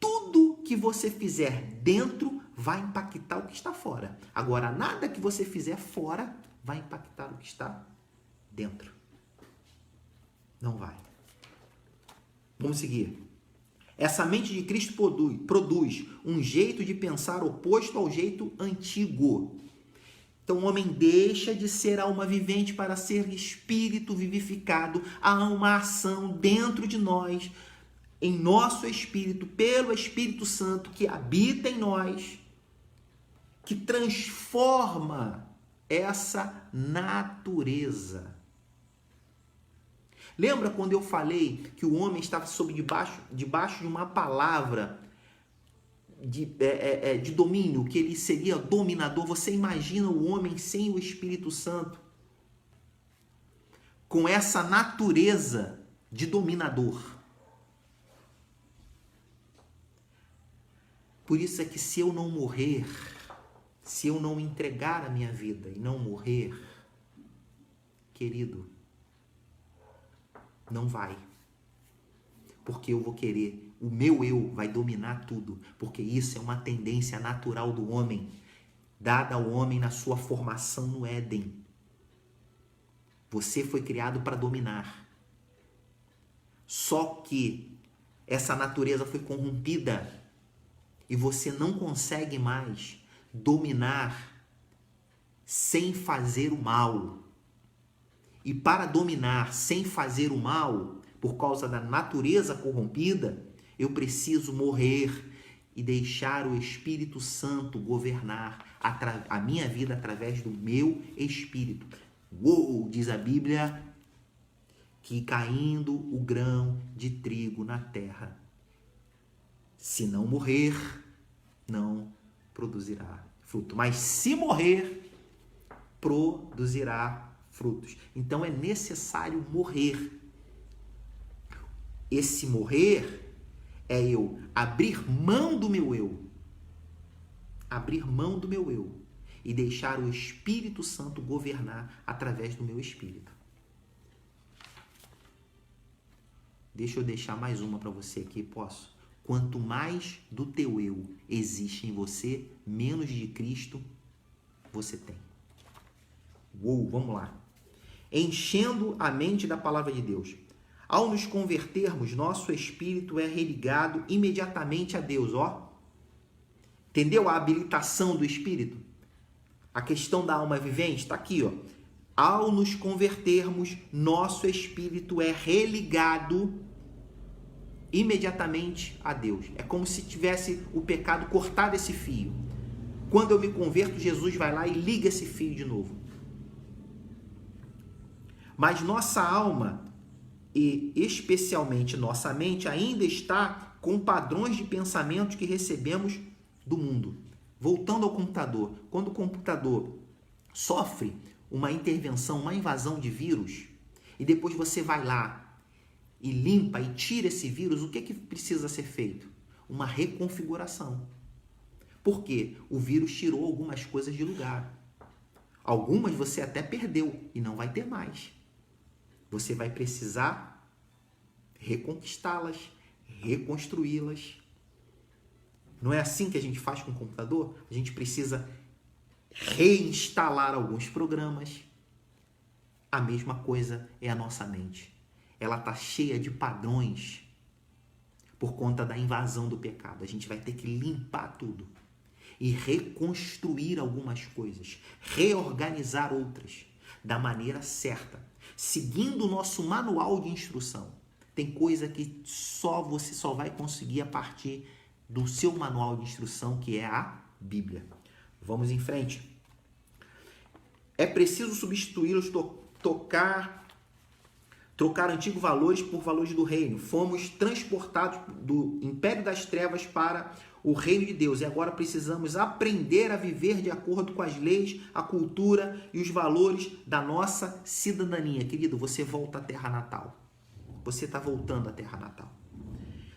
Tudo que você fizer dentro vai impactar o que está fora. Agora, nada que você fizer fora vai impactar o que está dentro. Não vai. Vamos seguir. Essa mente de Cristo produz um jeito de pensar oposto ao jeito antigo. Então o homem deixa de ser alma vivente para ser espírito vivificado. Há uma ação dentro de nós, em nosso espírito, pelo Espírito Santo que habita em nós, que transforma essa natureza. Lembra quando eu falei que o homem estava debaixo de uma palavra de domínio, que ele seria dominador? Você imagina o homem sem o Espírito Santo, com essa natureza de dominador. Por isso é que se eu não morrer, se eu não entregar a minha vida e não morrer, querido, não vai. Porque eu vou querer, o meu eu vai dominar tudo, porque isso é uma tendência natural do homem, dada ao homem na sua formação no Éden. Você foi criado para dominar. Só que essa natureza foi corrompida e você não consegue mais dominar sem fazer o mal. E para dominar sem fazer o mal, por causa da natureza corrompida, eu preciso morrer e deixar o Espírito Santo governar a minha vida através do meu espírito. Uou, diz a Bíblia, que caindo o grão de trigo na terra, se não morrer, não produzirá fruto. Mas se morrer, produzirá frutos. Então é necessário morrer. Esse morrer é eu abrir mão do meu eu. Abrir mão do meu eu. E deixar o Espírito Santo governar através do meu espírito. Deixa eu deixar mais uma para você aqui, posso? Quanto mais do teu eu existe em você, menos de Cristo você tem. Uou, vamos lá. Enchendo a mente da palavra de Deus. Ao nos convertermos, nosso espírito é religado imediatamente a Deus, ó. Entendeu a habilitação do espírito? A questão da alma vivente está aqui, ó. Ao nos convertermos, nosso espírito é religado imediatamente a Deus. É como se tivesse o pecado cortado esse fio. Quando eu me converto, Jesus vai lá e liga esse fio de novo. Mas nossa alma, e especialmente nossa mente, ainda está com padrões de pensamento que recebemos do mundo. Voltando ao computador, quando o computador sofre uma intervenção, uma invasão de vírus, e depois você vai lá e limpa e tira esse vírus, o que precisa ser feito? Uma reconfiguração. Por quê? O vírus tirou algumas coisas de lugar. Algumas você até perdeu e não vai ter mais. Você vai precisar reconquistá-las, reconstruí-las. Não é assim que a gente faz com o computador? A gente precisa reinstalar alguns programas. A mesma coisa é a nossa mente. Ela está cheia de padrões por conta da invasão do pecado. A gente vai ter que limpar tudo e reconstruir algumas coisas, reorganizar outras da maneira certa, seguindo o nosso manual de instrução. Tem coisa que você só vai conseguir a partir do seu manual de instrução, que é a Bíblia. Vamos em frente. É preciso substituí-los, trocar antigos valores por valores do reino. Fomos transportados do império das trevas para o reino de Deus. E agora precisamos aprender a viver de acordo com as leis, a cultura e os valores da nossa cidadania. Querido, você volta à terra natal. Você está voltando à terra natal.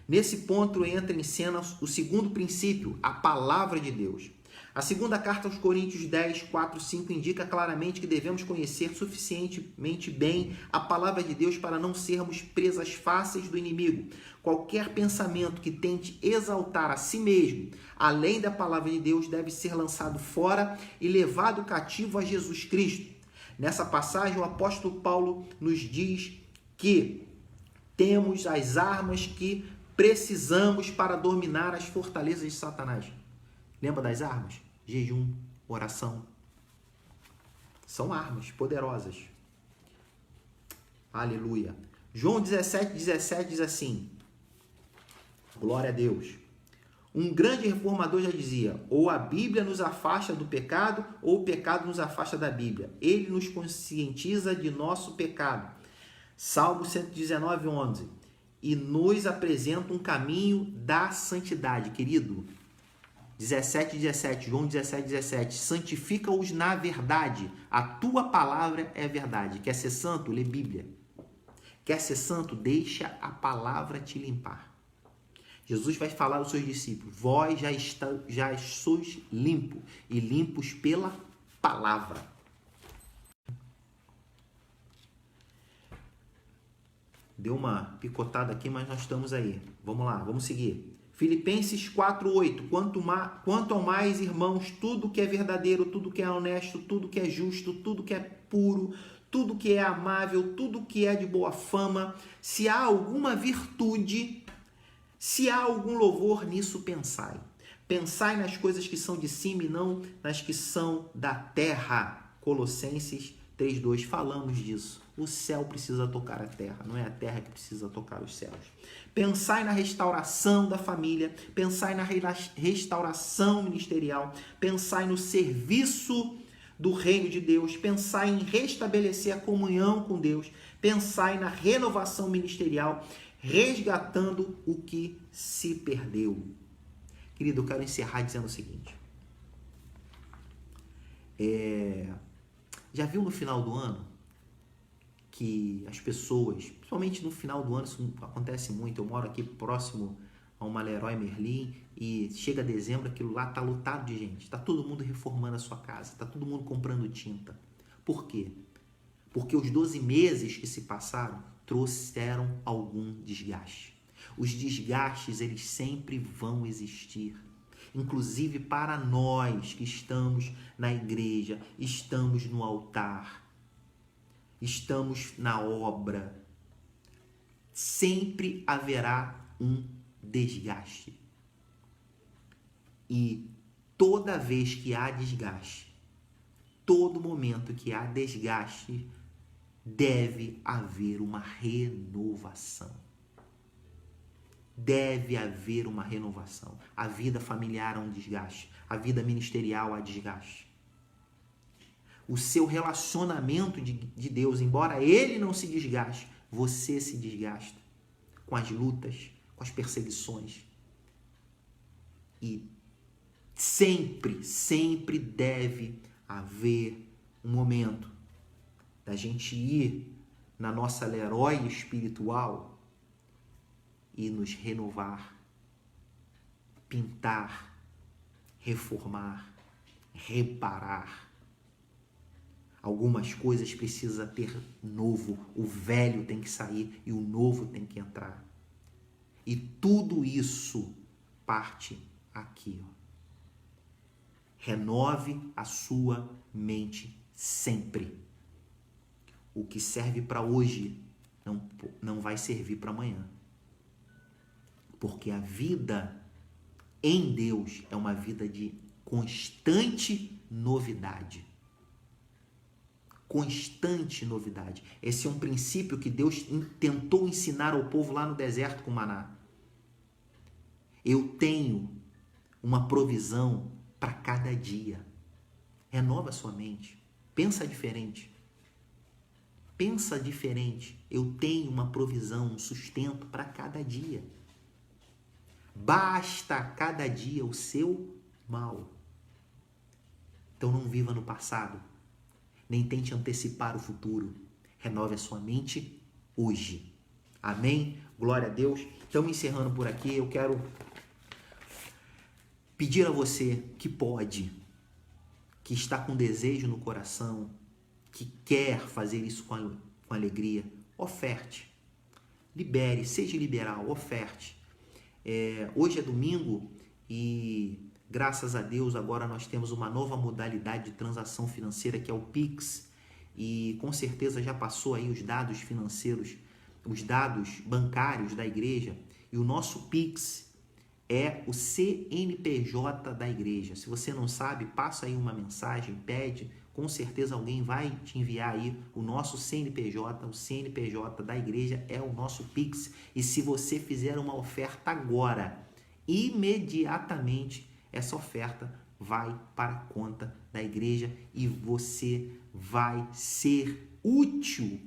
Nesse ponto entra em cena o segundo princípio, a palavra de Deus. A segunda carta aos Coríntios 10, 4, 5 indica claramente que devemos conhecer suficientemente bem a palavra de Deus para não sermos presas fáceis do inimigo. Qualquer pensamento que tente exaltar a si mesmo, além da palavra de Deus, deve ser lançado fora e levado cativo a Jesus Cristo. Nessa passagem, o apóstolo Paulo nos diz que temos as armas que precisamos para dominar as fortalezas de Satanás. Lembra das armas? Jejum, oração. São armas poderosas. Aleluia. João 17 diz assim: glória a Deus. Um grande reformador já dizia: ou a Bíblia nos afasta do pecado, ou o pecado nos afasta da Bíblia. Ele nos conscientiza de nosso pecado. Salmo 119, 11. E nos apresenta um caminho da santidade. Querido, 17, João 17. Santifica-os na verdade. A tua palavra é verdade. Quer ser santo? Lê Bíblia. Quer ser santo? Deixa a palavra te limpar. Jesus vai falar aos seus discípulos: vós já sois limpos, e limpos pela palavra. Deu uma picotada aqui, mas nós estamos aí. Vamos lá, vamos seguir. Filipenses 4:8. Quanto ao mais, irmãos, tudo que é verdadeiro, tudo que é honesto, tudo que é justo, tudo que é puro, tudo que é amável, tudo que é de boa fama, se há alguma virtude, se há algum louvor, nisso pensai. Pensai nas coisas que são de cima e não nas que são da terra. Colossenses 3:2. Falamos disso. O céu precisa tocar a terra, não é a terra que precisa tocar os céus. Pensai na restauração da família, pensai na restauração ministerial, pensai no serviço do reino de Deus, pensai em restabelecer a comunhão com Deus, pensai na renovação ministerial, resgatando o que se perdeu. Querido, eu quero encerrar dizendo o seguinte. Já viu no final do ano que as pessoas, principalmente no final do ano, isso acontece muito. Eu moro aqui próximo a uma Leroy Merlin e chega dezembro, aquilo lá tá lotado de gente. Tá todo mundo reformando a sua casa, tá todo mundo comprando tinta. Por quê? Porque os 12 meses que se passaram trouxeram algum desgaste. Os desgastes, eles sempre vão existir. Inclusive para nós que estamos na igreja, estamos no altar, estamos na obra, sempre haverá um desgaste. E toda vez que há desgaste, todo momento que há desgaste, deve haver uma renovação. Deve haver uma renovação. A vida familiar há um desgaste, a vida ministerial há desgaste. O seu relacionamento de Deus, embora ele não se desgaste, você se desgasta com as lutas, com as perseguições. E sempre deve haver um momento da gente ir na nossa Leroy espiritual e nos renovar, pintar, reformar, reparar. Algumas coisas precisa ter novo, o velho tem que sair e o novo tem que entrar. E tudo isso parte aqui. Renove a sua mente sempre. O que serve para hoje não vai servir para amanhã. Porque a vida em Deus é uma vida de constante novidade. Constante novidade. Esse é um princípio que Deus tentou ensinar ao povo lá no deserto com maná. Eu tenho uma provisão para cada dia. Renova a sua mente. Pensa diferente. Pensa diferente. Eu tenho uma provisão, um sustento para cada dia. Basta a cada dia o seu mal. Então não viva no passado. Nem tente antecipar o futuro. Renove a sua mente hoje. Amém? Glória a Deus. Estamos encerrando por aqui. Eu quero pedir a você que pode, que está com desejo no coração, que quer fazer isso com alegria, oferte. Libere, seja liberal, oferte. Hoje é domingo e, graças a Deus, agora nós temos uma nova modalidade de transação financeira, que é o Pix. E com certeza já passou aí os dados financeiros, os dados bancários da igreja. E o nosso Pix é o CNPJ da igreja. Se você não sabe, passa aí uma mensagem, pede. Com certeza alguém vai te enviar aí o nosso CNPJ, o CNPJ da igreja é o nosso Pix. E se você fizer uma oferta agora, imediatamente essa oferta vai para a conta da igreja e você vai ser útil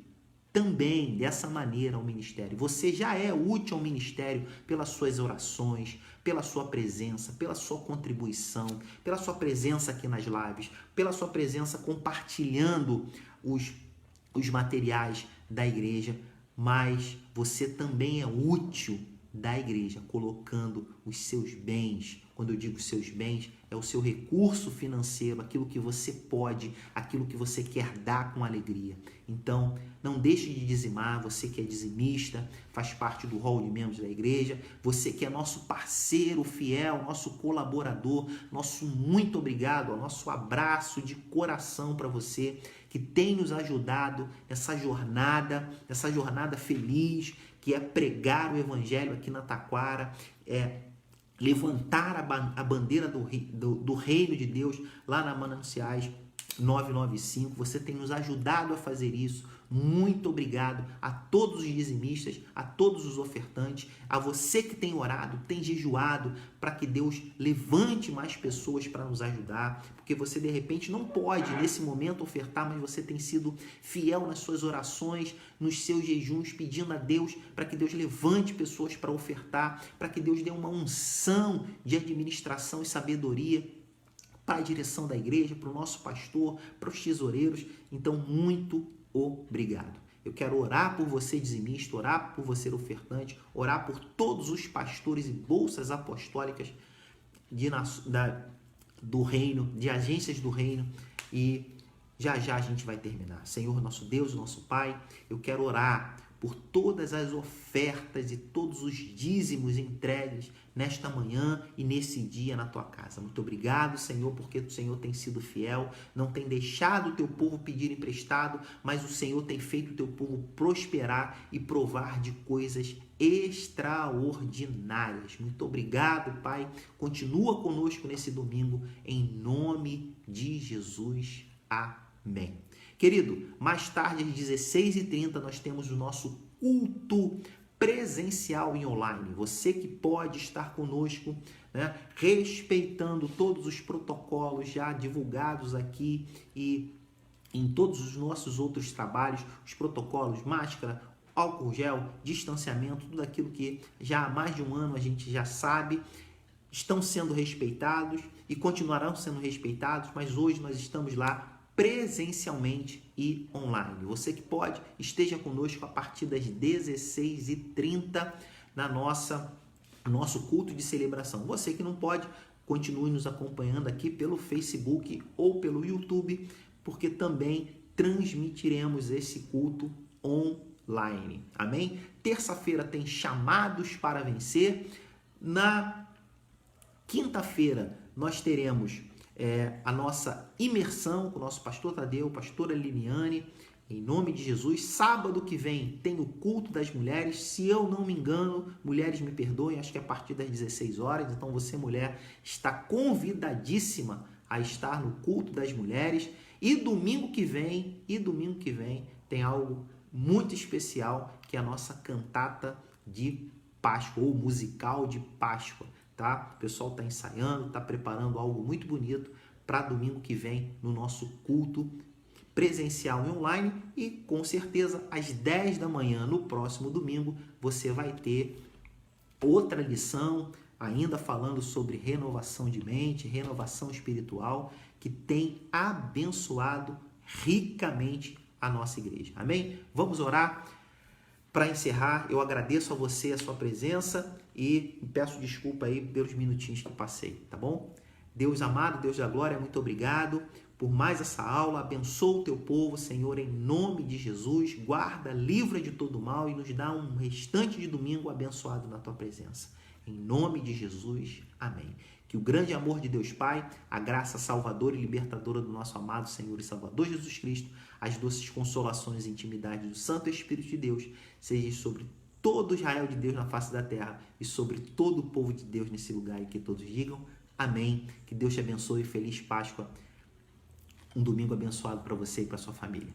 também dessa maneira ao ministério. Você já é útil ao ministério pelas suas orações, pela sua presença, pela sua contribuição, pela sua presença aqui nas lives, pela sua presença compartilhando os materiais da igreja, mas você também é útil da igreja, colocando os seus bens. Quando eu digo seus bens, é o seu recurso financeiro, aquilo que você pode, aquilo que você quer dar com alegria. Então, não deixe de dizimar, você que é dizimista, faz parte do hall de membros da igreja, você que é nosso parceiro fiel, nosso colaborador, nosso muito obrigado, nosso abraço de coração para você, que tem nos ajudado nessa jornada feliz, que é pregar o evangelho aqui na Taquara, levantar a bandeira do reino de Deus lá na Mananciais 995. Você tem nos ajudado a fazer isso. Muito obrigado a todos os dizimistas, a todos os ofertantes, a você que tem orado, tem jejuado, para que Deus levante mais pessoas para nos ajudar, porque você de repente não pode nesse momento ofertar, mas você tem sido fiel nas suas orações, nos seus jejuns, pedindo a Deus para que Deus levante pessoas para ofertar, para que Deus dê uma unção de administração e sabedoria para a direção da igreja, para o nosso pastor, para os tesoureiros. Então, muito obrigado. Eu quero orar por você dizimista, orar por você ofertante, orar por todos os pastores e bolsas apostólicas do reino, de agências do reino, e já a gente vai terminar. Senhor, nosso Deus, nosso Pai, eu quero orar por todas as ofertas e todos os dízimos entregues nesta manhã e nesse dia na tua casa. Muito obrigado, Senhor, porque o Senhor tem sido fiel, não tem deixado o teu povo pedir emprestado, mas o Senhor tem feito o teu povo prosperar e provar de coisas extraordinárias. Muito obrigado, Pai. Continua conosco nesse domingo, em nome de Jesus. Amém. Querido, mais tarde às 16h30 nós temos o nosso culto presencial e online. Você que pode estar conosco, né, respeitando todos os protocolos já divulgados aqui e em todos os nossos outros trabalhos, os protocolos, máscara, álcool gel, distanciamento, tudo aquilo que já há mais de um ano a gente já sabe, estão sendo respeitados e continuarão sendo respeitados, mas hoje nós estamos lá presencialmente e online. Você que pode, esteja conosco a partir das 16h30 nosso culto de celebração. Você que não pode, continue nos acompanhando aqui pelo Facebook ou pelo YouTube, porque também transmitiremos esse culto online. Amém? Terça-feira tem chamados para vencer. Na quinta-feira nós teremos a nossa imersão com o nosso pastor Tadeu, pastora Liliane, em nome de Jesus. Sábado que vem tem o culto das mulheres, se eu não me engano, mulheres me perdoem, acho que é a partir das 16 horas, então você, mulher, está convidadíssima a estar no culto das mulheres. E domingo que vem tem algo muito especial, que é a nossa cantata de Páscoa, ou musical de Páscoa. Tá? O pessoal está ensaiando, está preparando algo muito bonito para domingo que vem no nosso culto presencial e online, e com certeza às 10 da manhã no próximo domingo você vai ter outra lição ainda falando sobre renovação de mente, renovação espiritual, que tem abençoado ricamente a nossa igreja. Amém? Vamos orar. Para encerrar, eu agradeço a você a sua presença e peço desculpa aí pelos minutinhos que passei, tá bom? Deus amado, Deus da glória, muito obrigado por mais essa aula. Abençoa o teu povo, Senhor, em nome de Jesus. Guarda, livra de todo mal e nos dá um restante de domingo abençoado na tua presença. Em nome de Jesus. Amém. Que o grande amor de Deus Pai, a graça salvadora e libertadora do nosso amado Senhor e Salvador Jesus Cristo, as doces consolações e intimidades do Santo Espírito de Deus, seja sobre todo Israel de Deus na face da terra e sobre todo o povo de Deus nesse lugar, e que todos digam amém. Que Deus te abençoe. Feliz Páscoa. Um domingo abençoado para você e para sua família.